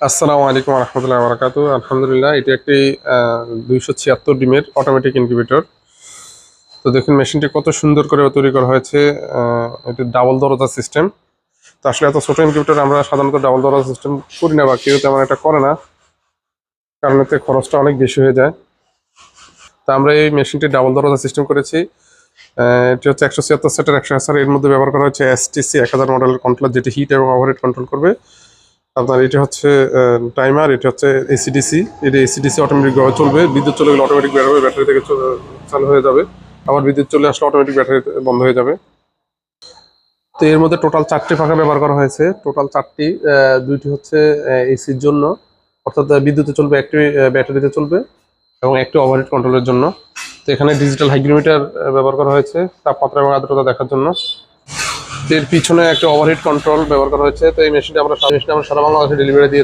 আসসালামু আলাইকুম রহমতুল্লাহ বারাকাতু। আলহামদুলিল্লাহ, এটি একটি 276 ডিমের অটোমেটিক ইনকিউবেটর। তো দেখুন মেশিনটি কত সুন্দর করে তৈরি করা হয়েছে। এটি ডাবল দরজা সিস্টেম। তো আসলে এত ছোট ইনকিউবেটর আমরা সাধারণত ডাবল দরজা সিস্টেম করি না, বা কেউ তেমন এটা করে না, কারণ এতে খরচটা অনেক বেশি হয়ে যায়। তো আমরা এই মেশিনটি ডাবল দরজা সিস্টেম করেছি। এটি হচ্ছে 176 সেটের 100 এর মধ্যে ব্যবহার করা হচ্ছে এসটিসি 1000 মডেলের কন্ট্রোলার, যেটি হিট এবং ওভারহিট কন্ট্রোল করবে। আপনার এটি হচ্ছে টাইমার, এটি হচ্ছে এসিডিসি। এটি এসিডিসি অটোমেটিকভাবে চলবে, বিদ্যুৎ চলে গেলে অটোমেটিক বের হবে, ব্যাটারি থেকে চালু হয়ে যাবে। আবার বিদ্যুৎ চলে আসলে অটোমেটিক ব্যাটারি বন্ধ হয়ে যাবে। তো এর মধ্যে টোটাল 4টি পাখা ব্যবহার করা হয়েছে। টোটাল 4টি, 2টি হচ্ছে এসির জন্য, অর্থাৎ বিদ্যুতে চলবে, একটি ব্যাটারিতে চলবে এবং একটি ওভারহিট কন্ট্রোলের জন্য। তো এখানে ডিজিটাল হাইগ্রোমিটার ব্যবহার করা হয়েছে তাপমাত্রা এবং আর্দ্রতা দেখার জন্য। এর পিছনে একটা ওভারহিট কন্ট্রোল ব্যবহার করা হয়েছে। তো এই মেশিনটা আমরা সারা বাংলাদেশে ডেলিভারি দিয়ে